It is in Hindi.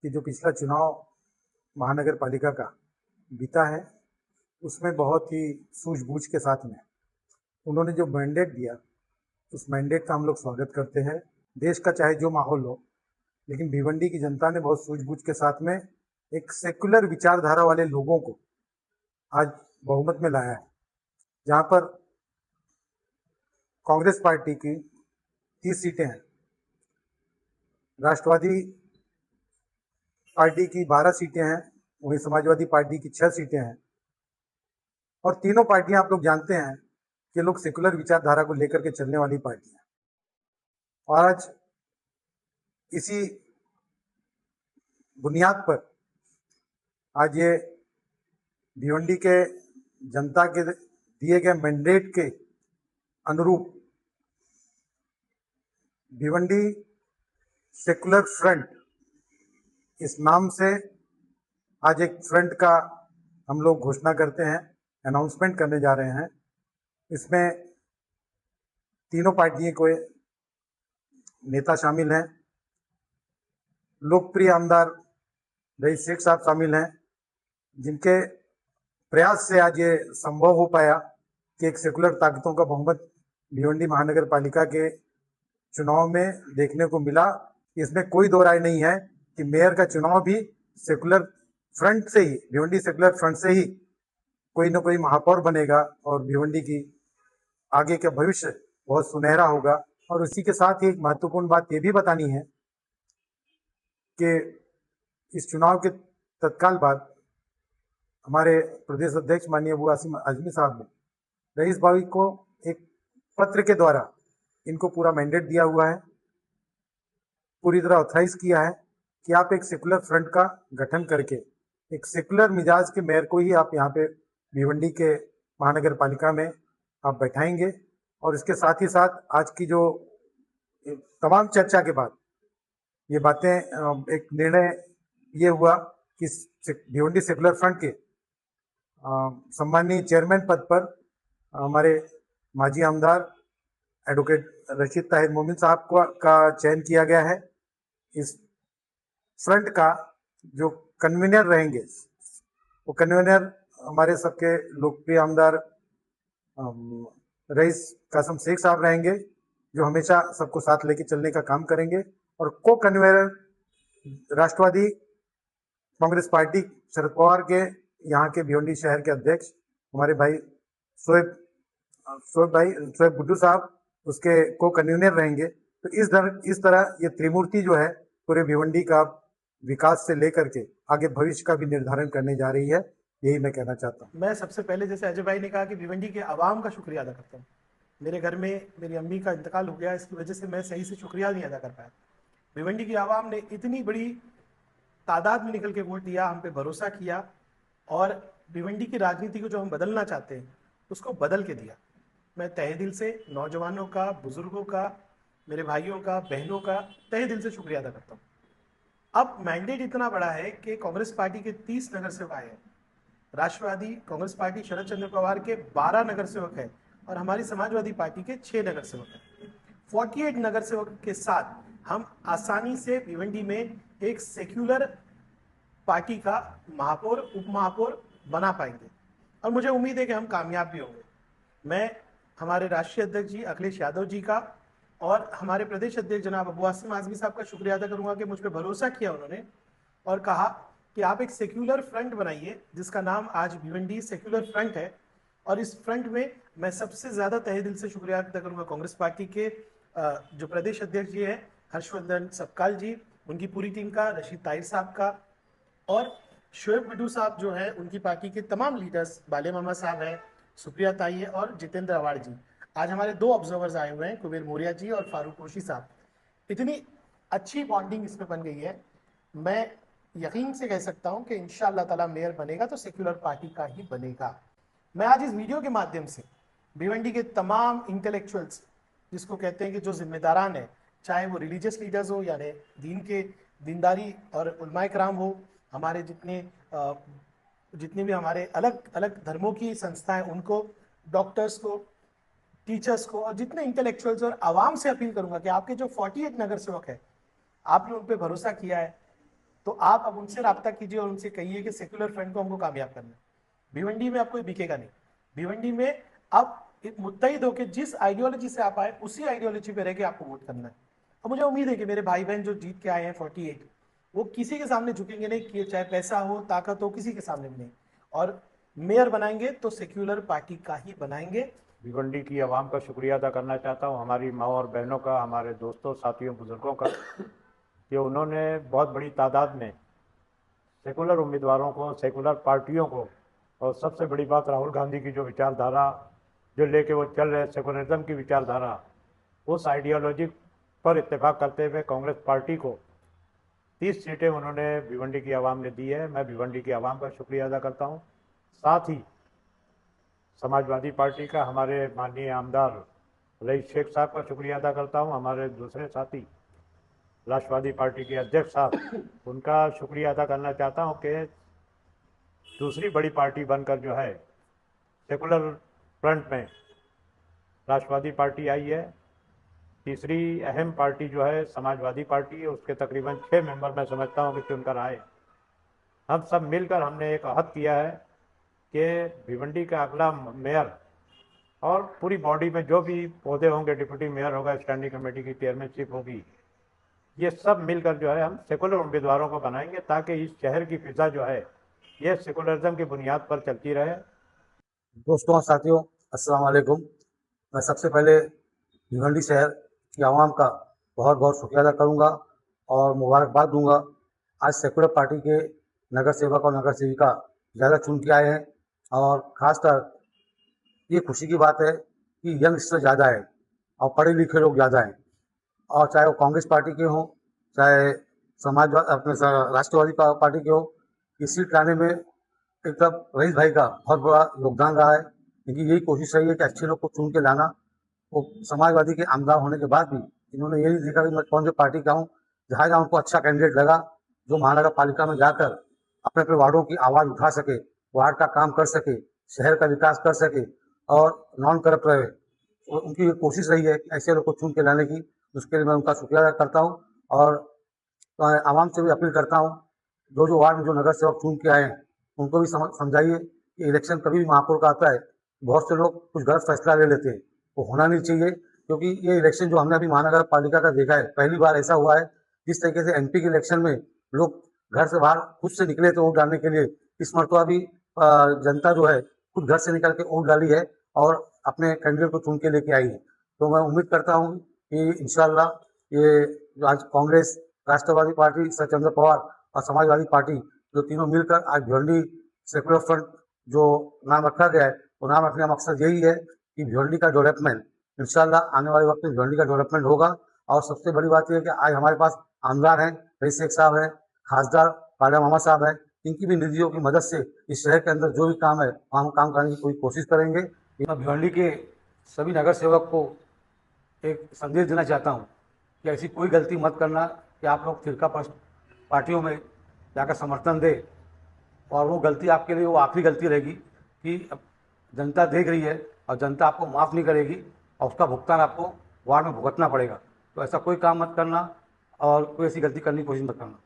कि जो पिछला चुनाव महानगर पालिका का बीता है उसमें बहुत ही सूझबूझ के साथ में उन्होंने जो मैंडेट दिया उस मैंडेट का हम लोग स्वागत करते हैं। देश का चाहे जो माहौल हो, लेकिन भिवंडी की जनता ने बहुत सूझबूझ के साथ में एक सेक्युलर विचारधारा वाले लोगों को आज बहुमत में लाया है। जहां पर कांग्रेस पार्टी की 30 सीटें हैं, राष्ट्रवादी पार्टी की 12 सीटें हैं, वहीं समाजवादी पार्टी की 6 सीटें हैं। और तीनों पार्टियां आप लोग जानते हैं कि लोग सेकुलर विचारधारा को लेकर के चलने वाली पार्टियां। और आज इसी बुनियाद पर आज ये भिवंडी के जनता के दिए गए मैंडेट के अनुरूप भिवंडी सेकुलर फ्रंट इस नाम से आज एक फ्रंट का हम लोग घोषणा करते हैं, अनाउंसमेंट करने जा रहे हैं। इसमें तीनों पार्टियों के नेता शामिल हैं, लोकप्रिय आमदार रईस शेख साहब शामिल हैं, जिनके प्रयास से आज ये संभव हो पाया कि एक सेकुलर ताकतों का बहुमत भिवंडी महानगर पालिका के चुनाव में देखने को मिला। इसमें कोई दो राय नहीं है कि मेयर का चुनाव भी सेकुलर फ्रंट से ही, भिवंडी सेकुलर फ्रंट से ही कोई ना कोई महापौर बनेगा और भिवंडी की आगे का भविष्य बहुत सुनहरा होगा। और उसी के साथ ही एक महत्वपूर्ण बात ये भी बतानी है कि इस चुनाव के तत्काल बाद हमारे प्रदेश अध्यक्ष माननीय अबू आसिम आजमी साहब ने रईस भाई को एक पत्र के द्वारा इनको पूरा मैंडेट दिया हुआ है, पूरी तरह ऑथराइज किया है कि आप एक सेकुलर फ्रंट का गठन करके एक सेकुलर मिजाज के मेयर को ही आप यहाँ पे भिवंडी के महानगर पालिका में आप बैठाएंगे। और इसके साथ ही साथ आज की जो तमाम चर्चा के बाद ये बातें एक निर्णय ये हुआ कि भिवंडी सेकुलर फ्रंट के सम्माननीय चेयरमैन पद पर हमारे माजी आमदार एडवोकेट रशीद ताहिर मोमिन साहब का चयन किया गया है। इस फ्रंट का जो कन्वीनर रहेंगे वो कन्वीनर हमारे सबके लोकप्रिय आमदार रईस कासम शेख साहब रहेंगे, जो हमेशा सबको साथ लेके चलने का काम करेंगे। और को कन्वीनर राष्ट्रवादी कांग्रेस पार्टी शरद पवार के यहाँ के भिवंडी शहर के अध्यक्ष हमारे भाई शोएब गुड्डू साहब उसके को कन्वीनर रहेंगे। तो इस तरह ये त्रिमूर्ति जो है पूरे भिवंडी का विकास से लेकर के आगे भविष्य का भी निर्धारण करने जा रही है। यही मैं कहना चाहता हूँ। मैं सबसे पहले जैसे अजय भाई ने कहा कि भिवंडी के आवाम का शुक्रिया अदा करता हूँ। मेरे घर में मेरी अम्मी का इंतकाल हो गया, इसकी वजह से मैं सही से शुक्रिया नहीं अदा कर पाया। भिवंडी की आवाम ने इतनी बड़ी तादाद में निकल के वोट दिया, हम पे भरोसा किया और भिवंडी की राजनीति को जो हम बदलना चाहते हैं उसको बदल के दिया। मैं तहे दिल से नौजवानों का, बुजुर्गों का, मेरे भाइयों का, बहनों का तहे दिल से शुक्रिया अदा करता हूँ। अब मैंडेट इतना बड़ा है कि कांग्रेस पार्टी के 30 नगर सेवक आए हैं, राष्ट्रवादी कांग्रेस पार्टी शरद चंद्र पवार के 12 नगर सेवक हैं और हमारी समाजवादी पार्टी के 6 नगर सेवक हैं। 48 नगर सेवक के साथ हम आसानी से भिवंडी में एक सेक्युलर पार्टी का महापौर, उप महापौर बना पाएंगे और मुझे उम्मीद है कि हम कामयाब भी होंगे। मैं हमारे राष्ट्रीय अध्यक्ष जी अखिलेश यादव जी का और हमारे प्रदेश अध्यक्ष जनाब अबू आसिम आजमी साहब का शुक्रिया अदा करूंगा कि मुझ पर भरोसा किया उन्होंने और कहा कि आप एक सेक्युलर फ्रंट बनाइए, जिसका नाम आज भिवंडी सेक्युलर फ्रंट है। और इस फ्रंट में मैं सबसे ज़्यादा तहे दिल से शुक्रिया अदा करूंगा कांग्रेस पार्टी के जो प्रदेश अध्यक्ष जी हैं हर्षवर्धन सपकाल जी, उनकी पूरी टीम का, रशीद ताहिर साहब का और शोएब गुड्डू साहब जो है उनकी पार्टी के तमाम लीडर्स, बाले मामा साहब हैं, सुप्रिया ताई और जितेंद्र अवाड़ जी। आज हमारे 2 ऑब्जर्वर्स आए हुए हैं, कुबेर मौर्या जी और फारूक कोशी साहब। इतनी अच्छी बॉन्डिंग इसमें बन गई है। मैं यकीन से कह सकता हूं कि इंशाअल्लाह ताला मेयर बनेगा तो सेक्युलर पार्टी का ही बनेगा। मैं आज इस वीडियो के माध्यम से भिवंडी के तमाम इंटेलेक्चुअल्स, जिसको कहते हैं कि जो जिम्मेदारान है, चाहे वो रिलीजियस लीडर्स हो यानी दीन के दीनदारी और उलमाए कराम हो, हमारे जितने भी हमारे अलग अलग धर्मों की संस्थाएं, उनको, डॉक्टर्स को, टीचर्स को और जितने इंटेलेक्चुअल्स और आवाम से अपील करूंगा कि आपके जो 48 नगर सेवक है, आपने उन पर भरोसा किया है, तो आप अब उनसे राब्ता कीजिए और उनसे कहिए कि सेक्युलर फ्रंट को हमको कामयाब करना है। भिवंडी में आपको बिकेगा नहीं। भिवंडी में आप मुत्तहिद होकर जिस आइडियोलॉजी से आप आए उसी आइडियोलॉजी पे रह के आपको वोट करना है। और मुझे उम्मीद है कि मेरे भाई बहन जो जीत के आए हैं 48, वो किसी के सामने झुकेंगे नहीं, कि चाहे पैसा हो ताकत हो, किसी के सामने भी नहीं। और मेयर बनाएंगे तो सेक्युलर पार्टी का ही बनाएंगे। भिवंडी की आवाम का शुक्रिया अदा करना चाहता हूँ, हमारी माँ और बहनों का, हमारे दोस्तों साथियों बुजुर्गों का, कि उन्होंने बहुत बड़ी तादाद में सेकुलर उम्मीदवारों को, सेकुलर पार्टियों को, और सबसे बड़ी बात राहुल गांधी की जो विचारधारा जो लेके वो चल रहे सेकुलरिज्म की विचारधारा, उस आइडियोलॉजी पर इत्तेफाक करते हुए कांग्रेस पार्टी को 30 सीटें उन्होंने भिवंडी की आवाम ने दी है। मैं भिवंडी की आवाम का शुक्रिया अदा करता हूँ। साथ ही समाजवादी पार्टी का हमारे माननीय आमदार रईस शेख साहब का शुक्रिया अदा करता हूँ। हमारे दूसरे साथी राष्ट्रवादी पार्टी के अध्यक्ष साहब, उनका शुक्रिया अदा करना चाहता हूँ कि दूसरी बड़ी पार्टी बनकर जो है सेकुलर फ्रंट में राष्ट्रवादी पार्टी आई है। तीसरी अहम पार्टी जो है समाजवादी पार्टी है, उसके तकरीबन 6 मेंबर मैं समझता हूँ कि चुनकर आए। हम सब मिलकर हमने एक अहद किया है कि भिवंडी का अगला मेयर और पूरी बॉडी में जो भी पौधे होंगे, डिप्टी मेयर होगा, स्टैंडिंग कमेटी की चेयरमैनशिप होगी, ये सब मिलकर जो है हम सेकुलर उम्मीदवारों को बनाएंगे, ताकि इस शहर की फिजा जो है ये सेकुलरिज्म की बुनियाद पर चलती रहे। दोस्तों और साथियों, अस्सलाम वालेकुम। मैं सबसे पहले भिवंडी शहर की आवाम का बहुत बहुत शुक्रिया अदा करूँगा और मुबारकबाद दूंगा। आज सेकुलर पार्टी के नगर सेवक और नगर सेविका ज़्यादा चुन के आए हैं, और ख़ासकर ये खुशी की बात है कि यंगस्टर ज़्यादा है और पढ़े लिखे लोग ज़्यादा हैं। और चाहे वो कांग्रेस पार्टी के हों, चाहे राष्ट्रवादी पार्टी के हो, ये सीट लाने में एकदम रईस भाई का बहुत बड़ा योगदान रहा है। क्योंकि यही कोशिश रही है कि अच्छे लोग को चुन के लाना। वो समाजवादी के आमदार होने के बाद भी इन्होंने ये नहीं देखा कि मैं कौन सी पार्टी का हूँ। जहाँ जहाँ उनको अच्छा कैंडिडेट लगा, जो महानगर पालिका में जाकर अपने अपने वार्डों की आवाज़ उठा सके, वार्ड का काम कर सके, शहर का विकास कर सके और नॉन करप्ट रहे, उनकी ये कोशिश रही है कि ऐसे लोग को चुन के लाने की। उसके लिए मैं उनका शुक्रिया अदा करता हूँ और आवाम से भी अपील करता हूँ, जो वार्ड में जो नगर सेवक चुन के आए हैं उनको भी समझाइए कि इलेक्शन कभी भी महापौर का आता है, बहुत से लोग कुछ गलत फैसला ले लेते हैं, वो होना नहीं चाहिए। क्योंकि ये इलेक्शन जो हमने अभी महानगर पालिका का देखा है, पहली बार ऐसा हुआ है। जिस तरीके से एमपी के इलेक्शन में लोग घर से बाहर खुद से निकले थे वोट डालने के लिए, इस मरतबा भी जनता जो है खुद घर से निकल के वोट डाली है और अपने कैंडिडेट को चुन के लेके आई है। तो मैं उम्मीद करता हूँ कि इंशाल्लाह ये आज कांग्रेस, राष्ट्रवादी पार्टी सर चंद्र पवार और समाजवादी पार्टी जो तीनों मिलकर आज भिवंडी सेकुलर फ्रंट जो नाम रखा गया है, वो नाम रखने का मकसद यही है कि भिवंडी का डेवलपमेंट इंशाल्लाह आने वाले वक्त में भिवंडी का डेवलपमेंट होगा। और सबसे बड़ी बात यह है कि आज हमारे पास आमदार हैं, रईस शेख साहब हैं, खासदार काला मामा साहब हैं। इनकी भी निधियों की मदद से इस शहर के अंदर जो भी काम है हम काम करने की पूरी कोशिश करेंगे। मैं भिवंडी के सभी नगर सेवक को एक संदेश देना चाहता हूँ कि ऐसी कोई गलती मत करना कि आप लोग फिरका पार्टियों में जाकर समर्थन दे, और वो गलती आपके लिए वो आखिरी गलती रहेगी कि जनता देख रही है और जनता आपको माफ़ नहीं करेगी और उसका भुगतान आपको वार्ड में भुगतना पड़ेगा। तो ऐसा कोई काम मत करना और कोई ऐसी गलती करने की कोशिश मत करना।